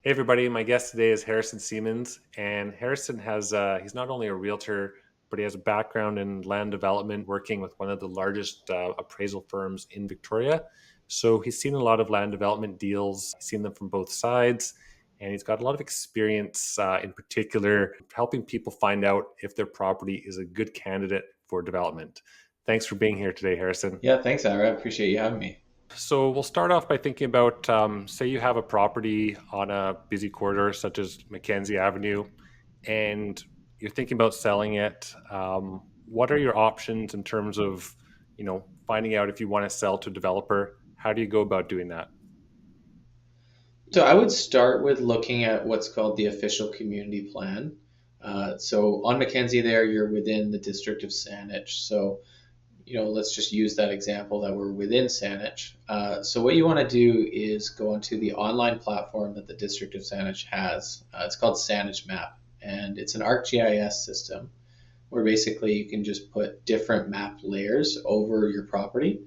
Hey everybody, my guest today is Harrison Siemens, and Harrison he's not only a realtor, but he has a background in land development, working with one of the largest appraisal firms in Victoria. So he's seen a lot of land development deals. He's seen them from both sides, and he's got a lot of experience, in particular, helping people find out if their property is a good candidate for development. Thanks for being here today, Harrison. Yeah, thanks, Ira. I appreciate you having me. So we'll start off by thinking about, say you have a property on a busy corridor such as Mackenzie Avenue, and you're thinking about selling it. What are your options in terms of, finding out if you want to sell to a developer? How do you go about doing that? So I would start with looking at what's called the official community plan. So on Mackenzie there, you're within the district of Saanich. So, let's just use that example that we're within Saanich. So what you want to do is go onto the online platform that the district of Saanich has. It's called Saanich Map, and it's an ArcGIS system where basically you can just put different map layers over your property.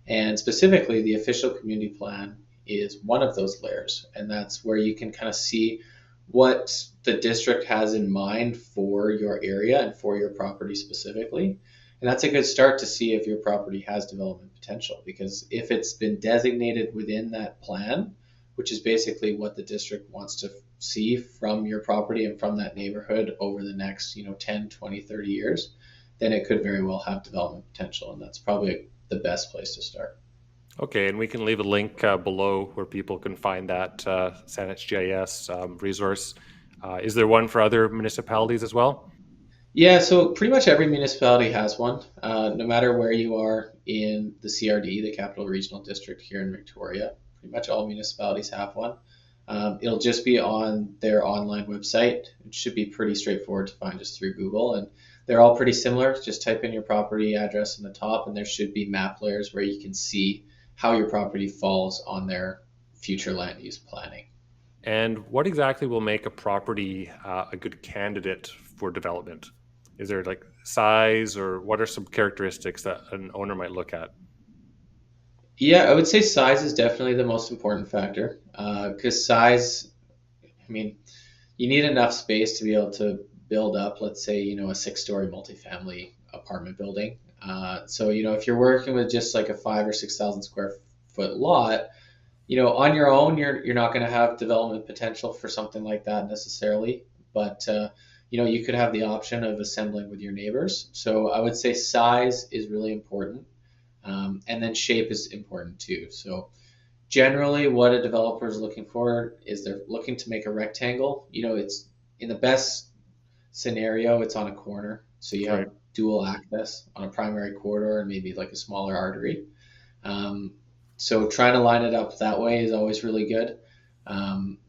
And specifically, the official community plan is one of those layers. And that's where you can kind of see what the district has in mind for your area and for your property specifically. And that's a good start to see if your property has development potential, because if it's been designated within that plan, which is basically what the district wants to see from your property and from that neighborhood over the next 10, 20, 30 years, then it could very well have development potential. And that's probably the best place to start. Okay, and we can leave a link below where people can find that Saanich GIS resource. Is there one for other municipalities as well? Yeah, so pretty much every municipality has one, no matter where you are in the CRD, the Capital Regional District here in Victoria. Pretty much all municipalities have one. It'll just be on their online website. It should be pretty straightforward to find just through Google, and they're all pretty similar. Just type in your property address in the top, and there should be map layers where you can see how your property falls on their future land use planning. And what exactly will make a property a good candidate for development? Is there like size, or what are some characteristics that an owner might look at? Yeah, I would say size is definitely the most important factor because size, I mean, you need enough space to be able to build up, let's say, a six-story multifamily apartment building. So, if you're working with just like a 5 or 6 thousand square foot lot, on your own, you're not going to have development potential for something like that necessarily. But, you could have the option of assembling with your neighbors. So I would say size is really important. And then shape is important too. So generally what a developer is looking for is they're looking to make a rectangle. It's in the best scenario, it's on a corner. So you Right. have dual access on a primary corridor and maybe like a smaller artery. Um, so trying to line it up that way is always really good. Um,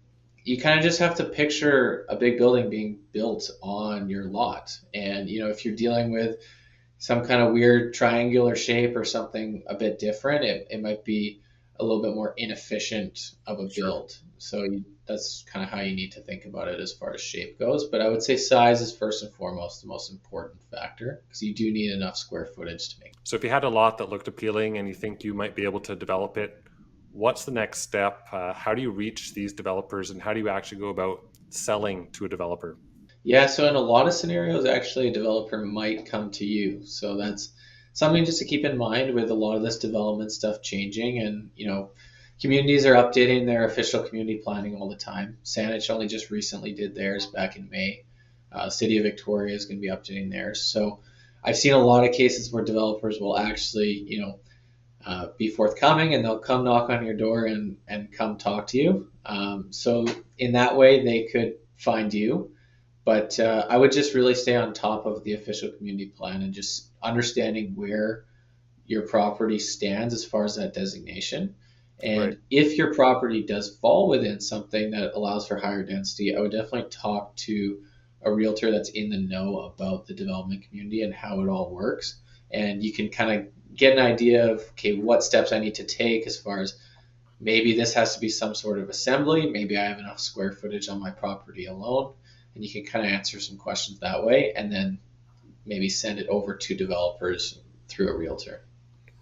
you kind of just have to picture a big building being built on your lot. And, if you're dealing with some kind of weird triangular shape or something a bit different, it might be a little bit more inefficient of a Sure. build. So that's kind of how you need to think about it as far as shape goes. But I would say size is first and foremost the most important factor because you do need enough square footage to make. So if you had a lot that looked appealing and you think you might be able to develop it, what's the next step? How do you reach these developers, and how do you actually go about selling to a developer? Yeah, so in a lot of scenarios, actually, a developer might come to you. So that's something just to keep in mind with a lot of this development stuff changing. And, communities are updating their official community planning all the time. Saanich only just recently did theirs back in May. City of Victoria is going to be updating theirs. So I've seen a lot of cases where developers will actually, be forthcoming and they'll come knock on your door and come talk to you. So in that way, they could find you. But I would just really stay on top of the official community plan and just understanding where your property stands as far as that designation. Right. And if your property does fall within something that allows for higher density, I would definitely talk to a realtor that's in the know about the development community and how it all works. And you can kind of get an idea of, okay, what steps I need to take as far as maybe this has to be some sort of assembly. Maybe I have enough square footage on my property alone. And you can kind of answer some questions that way and then maybe send it over to developers through a realtor.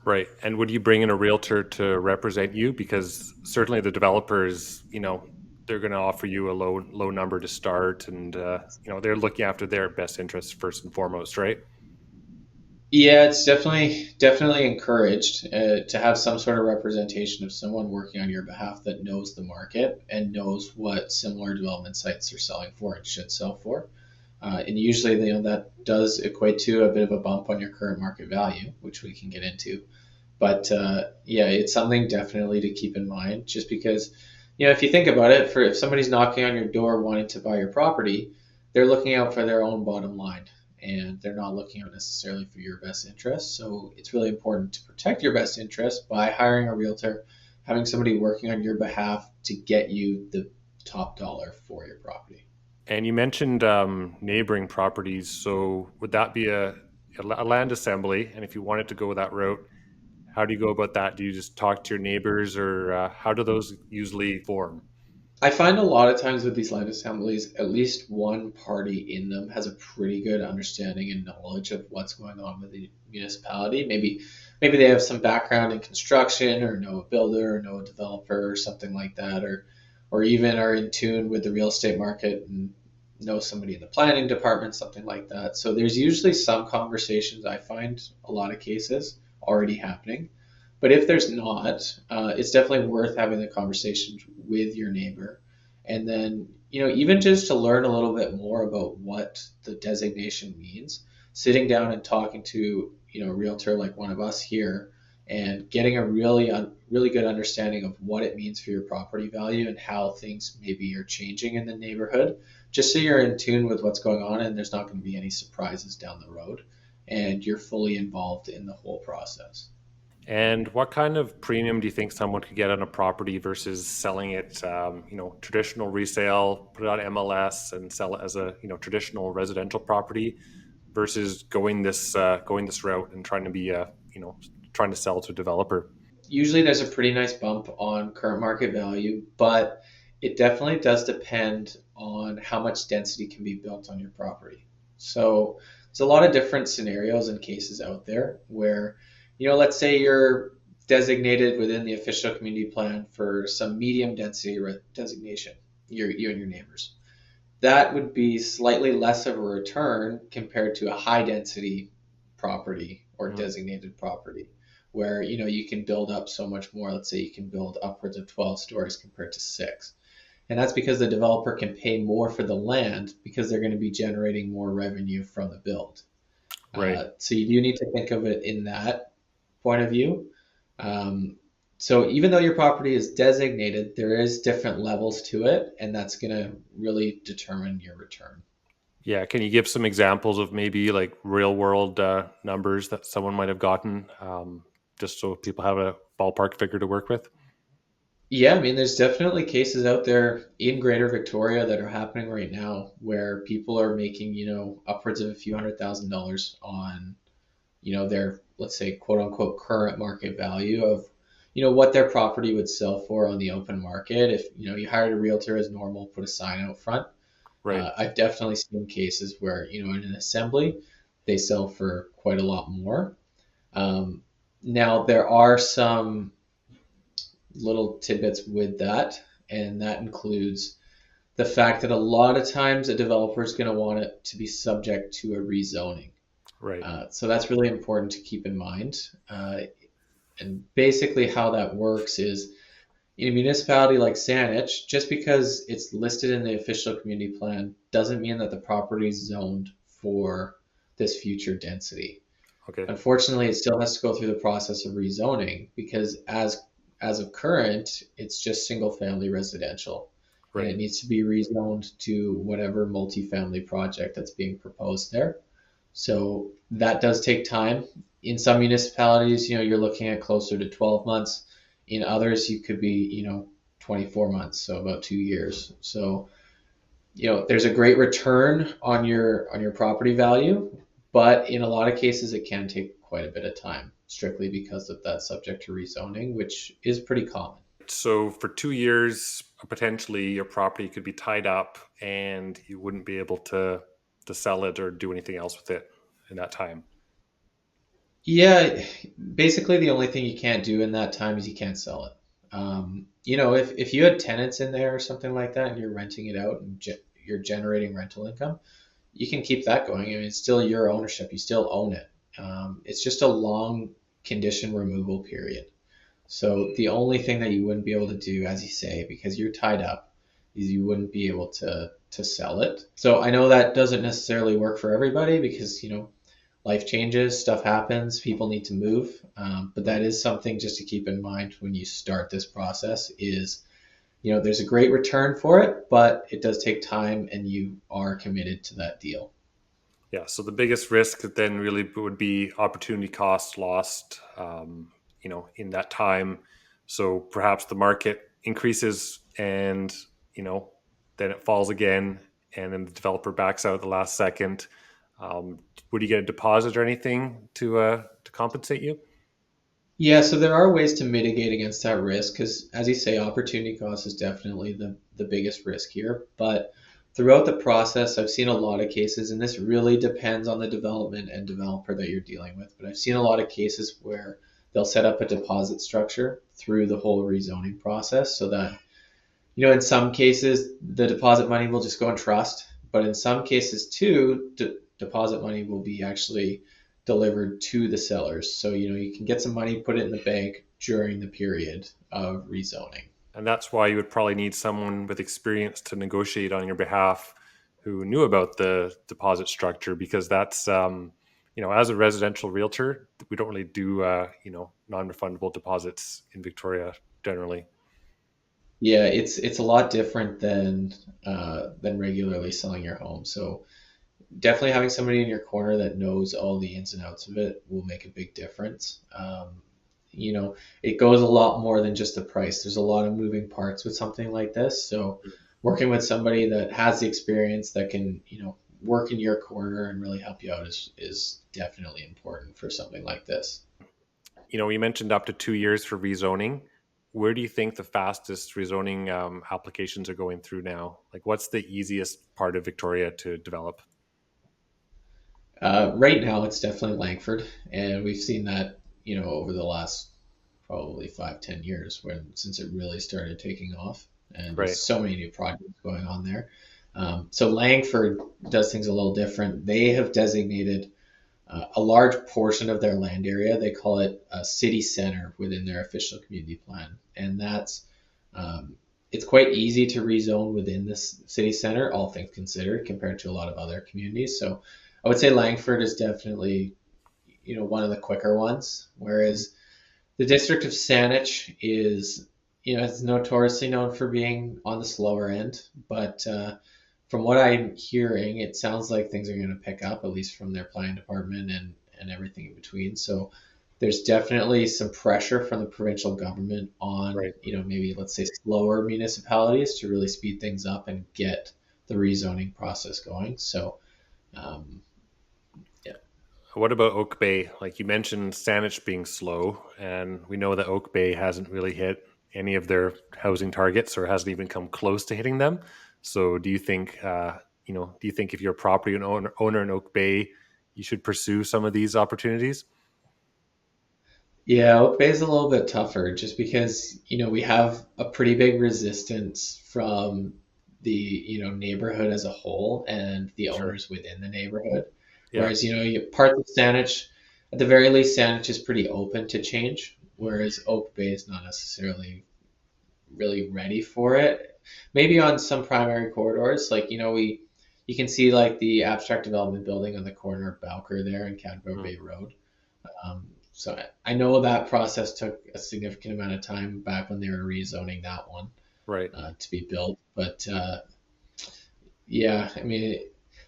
Right. And would you bring in a realtor to represent you? Because certainly the developers, they're going to offer you a low number to start, and they're looking after their best interests first and foremost, right? Yeah, it's definitely encouraged to have some sort of representation of someone working on your behalf that knows the market and knows what similar development sites are selling for and should sell for. And usually, that does equate to a bit of a bump on your current market value, which we can get into. But yeah, it's something definitely to keep in mind, just because, if you think about it, for if somebody's knocking on your door wanting to buy your property, they're looking out for their own bottom line, and they're not looking out necessarily for your best interest. So it's really important to protect your best interest by hiring a realtor, having somebody working on your behalf to get you the top dollar for your property. And you mentioned neighboring properties. So would that be a land assembly? And if you wanted to go that route, how do you go about that? Do you just talk to your neighbors, or how do those usually form? I find a lot of times with these land assemblies, at least one party in them has a pretty good understanding and knowledge of what's going on with the municipality. Maybe they have some background in construction, or know a builder, or know a developer, or something like that, or even are in tune with the real estate market and know somebody in the planning department, something like that. So there's usually some conversations, I find a lot of cases already happening. But if there's not, it's definitely worth having the conversation with your neighbor. And then, even just to learn a little bit more about what the designation means, sitting down and talking to, a realtor like one of us here, and getting a really good understanding of what it means for your property value and how things maybe are changing in the neighborhood, just so you're in tune with what's going on and there's not going to be any surprises down the road, and you're fully involved in the whole process. And what kind of premium do you think someone could get on a property versus selling it, traditional resale, put it on MLS and sell it as a, traditional residential property versus going this route and trying to be trying to sell to a developer? Usually there's a pretty nice bump on current market value, but it definitely does depend on how much density can be built on your property. So there's a lot of different scenarios and cases out there where, let's say you're designated within the official community plan for some medium density designation, you and your neighbors. That would be slightly less of a return compared to a high density property or Mhm. designated property where you can build up so much more. Let's say you can build upwards of 12 stories compared to 6. And that's because the developer can pay more for the land because they're going to be generating more revenue from the build. Right. So you do need to think of it in that point of view. Um, so even though your property is designated, there is different levels to it, and that's going to really determine your return. Yeah. Can you give some examples of maybe like real world numbers that someone might have gotten, just so people have a ballpark figure to work with? Yeah, I mean, there's definitely cases out there in Greater Victoria that are happening right now where people are making, upwards of a few $100,000 on, their, let's say, quote unquote, current market value of, what their property would sell for on the open market. If, you hired a realtor as normal, put a sign out front. Right. I've definitely seen cases where, in an assembly, they sell for quite a lot more. Um, Now, there are some little tidbits with that, and that includes the fact that a lot of times a developer is going to want it to be subject to a rezoning. Right. So that's really important to keep in mind. And basically, how that works is in a municipality like Saanich, just because it's listed in the official community plan doesn't mean that the property is zoned for this future density. Okay. Unfortunately, it still has to go through the process of rezoning because as of current, it's just single family residential, and it Right. needs to be rezoned to whatever multifamily project that's being proposed there. So that does take time. In some municipalities, you're looking at closer to 12 months. In others, you could be, 24 months, so about 2 years. So, there's a great return on your property value, but in a lot of cases, it can take quite a bit of time, strictly because of that subject to rezoning, which is pretty common. So for 2 years, potentially your property could be tied up, and you wouldn't be able to sell it or do anything else with it in that time. Yeah, basically the only thing you can't do in that time is you can't sell it. if you had tenants in there or something like that and you're renting it out and you're generating rental income, you can keep that going. I mean, it's still your ownership. You still own it. It's just a long condition removal period. So the only thing that you wouldn't be able to do, as you say, because you're tied up, is you wouldn't be able to sell it. So I know that doesn't necessarily work for everybody because life changes, stuff happens, people need to move. But that is something just to keep in mind when you start this process. Is there's a great return for it, but it does take time, and you are committed to that deal. Yeah. So the biggest risk then really would be opportunity cost lost, in that time. So perhaps the market increases and, you know, then it falls again and then the developer backs out at the last second. Um, would you get a deposit or anything to compensate you? Yeah, so there are ways to mitigate against that risk because, as you say, opportunity cost is definitely the biggest risk here. But throughout the process, I've seen a lot of cases, and this really depends on the development and developer that you're dealing with. But I've seen a lot of cases where they'll set up a deposit structure through the whole rezoning process so that, in some cases, the deposit money will just go in trust. But in some cases, too, deposit money will be actually delivered to the sellers. So, you can get some money, put it in the bank during the period of rezoning. And that's why you would probably need someone with experience to negotiate on your behalf who knew about the deposit structure because that's, as a residential realtor, we don't really do, non-refundable deposits in Victoria generally. Yeah, it's a lot different than regularly selling your home. So definitely having somebody in your corner that knows all the ins and outs of it will make a big difference. It goes a lot more than just the price. There's a lot of moving parts with something like this. So working with somebody that has the experience that can, work in your corner and really help you out is definitely important for something like this. You mentioned up to 2 years for rezoning. Where do you think the fastest rezoning applications are going through now? Like, what's the easiest part of Victoria to develop? Right now, it's definitely Langford, and we've seen that, over the last probably 5, 10 years since it really started taking off, and Right. there's so many new projects going on there. So Langford does things a little different. They have designated a large portion of their land area. They call it a city center within their official community plan, and um, it's quite easy to rezone within this city center, all things considered, compared to a lot of other communities. So I would say Langford is definitely one of the quicker ones, whereas the district of Saanich is notoriously known for being on the slower end, but from what I'm hearing, it sounds like things are going to pick up, at least from their planning department and everything in between. So there's definitely some pressure from the provincial government on, Right. maybe let's say slower municipalities to really speed things up and get the rezoning process going. So, um, yeah. What about Oak Bay? Like you mentioned, Saanich being slow, and we know that Oak Bay hasn't really hit any of their housing targets or hasn't even come close to hitting them. So, do you think if you're a property owner in Oak Bay, you should pursue some of these opportunities? Yeah, Oak Bay is a little bit tougher just because, we have a pretty big resistance from the, neighborhood as a whole and the Sure. owners within the neighborhood. Yeah. Whereas, parts of Saanich, at the very least, Saanich is pretty open to change, whereas Oak Bay is not necessarily really ready for it. Maybe on some primary corridors, like, you can see like the abstract development building on the corner of Bowker there and Cadbro Mhm. Bay Road. So I know that process took a significant amount of time back when they were rezoning that one Right. to be built. But yeah, I mean,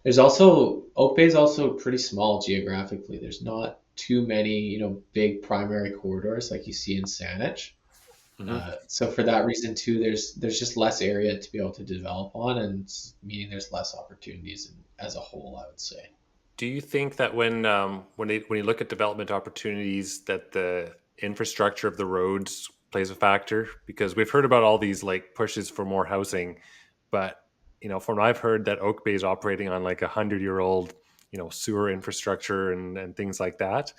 there's also Oak Bay is also pretty small geographically. There's not too many, big primary corridors like you see in Saanich. Hmm. So for that reason too, there's just less area to be able to develop on, and meaning there's less opportunities as a whole, I would say. Do you think that when you look at development opportunities, that the infrastructure of the roads plays a factor? Because we've heard about all these like pushes for more housing, but from what I've heard, that Oak Bay is operating on like 100-year-old sewer infrastructure and things like that.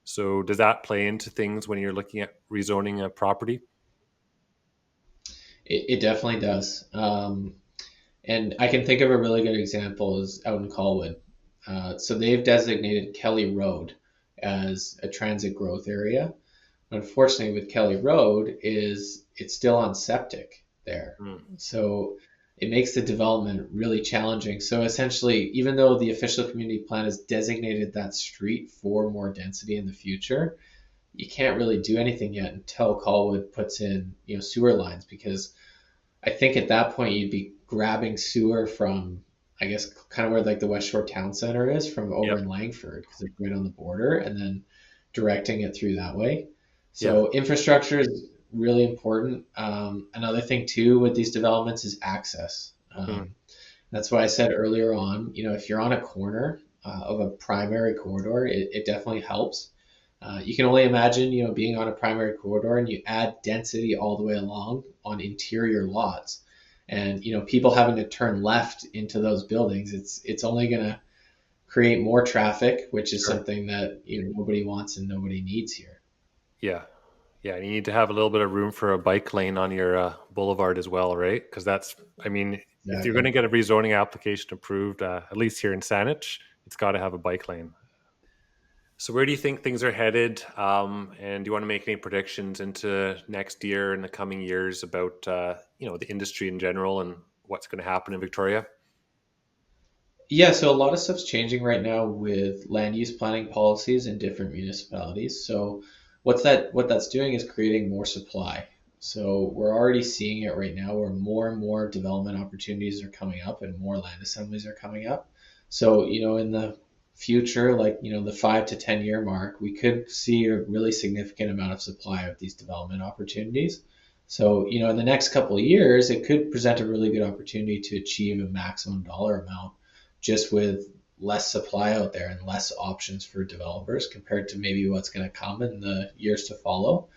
So does that play into things when you're looking at rezoning a property? It definitely does. And I can think of a really good example is out in Colwood. So they've designated Kelly Road as a transit growth area. Unfortunately, with Kelly Road, is it's still on septic there, Mm. so it makes the development really challenging. So essentially, even though the official community plan has designated that street for more density in the future, you can't really do anything yet until Colwood puts in sewer lines, because I think at that point you'd be grabbing sewer from, I guess, kind of where like the West Shore Town Center is from over Yep. in Langford, because it's right on the border, and then directing it through that way. Yeah. So infrastructure is really important. Another thing too with these developments is access. Mm. That's why I said earlier on, if you're on a corner of a primary corridor, it definitely helps. You can only imagine, being on a primary corridor and you add density all the way along on interior lots, and people having to turn left into those buildings. It's only going to create more traffic, which is Sure. something that nobody wants and nobody needs here. Yeah. Yeah, you need to have a little bit of room for a bike lane on your boulevard as well, right? Because I mean, if you're going Exactly. to get a rezoning application approved, at least here in Saanich, it's got to have a bike lane. So, where do you think things are headed? And do you want to make any predictions into next year and the coming years about the industry in general and what's going to happen in Victoria? Yeah, so a lot of stuff's changing right now with land use planning policies in different municipalities. So what that's doing is creating more supply. So we're already seeing it right now where more and more development opportunities are coming up and more land assemblies are coming up. So, in the future, like, the 5 to 10 year mark, we could see a really significant amount of supply of these development opportunities. So, in the next couple of years, it could present a really good opportunity to achieve a maximum dollar amount just with less supply out there and less options for developers compared to maybe what's going to come in the years to follow.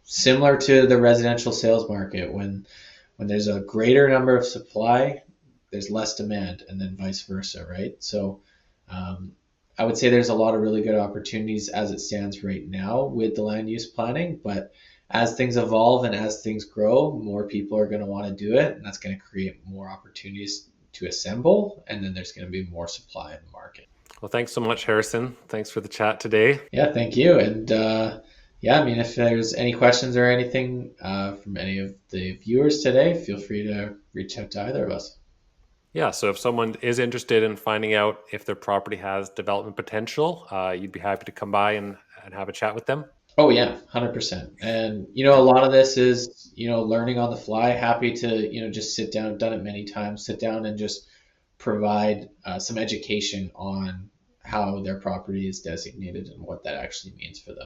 Similar to the residential sales market, when there's a greater number of supply, there's less demand, and then vice versa, right? So um, I would say there's a lot of really good opportunities as it stands right now with the land use planning, but as things evolve and as things grow, more people are going to want to do it, and that's going to create more opportunities to assemble, and then there's going to be more supply in the market. Well, thanks so much, Harrison. Thanks for the chat today. Yeah, thank you. And yeah, I mean, if there's any questions or anything from any of the viewers today, feel free to reach out to either of us. Yeah, so if someone is interested in finding out if their property has development potential, you'd be happy to come by and have a chat with them. Oh yeah, 100%. And a lot of this is learning on the fly. Happy to just sit down. Done it many times. Sit down and just provide some education on how their property is designated and what that actually means for them.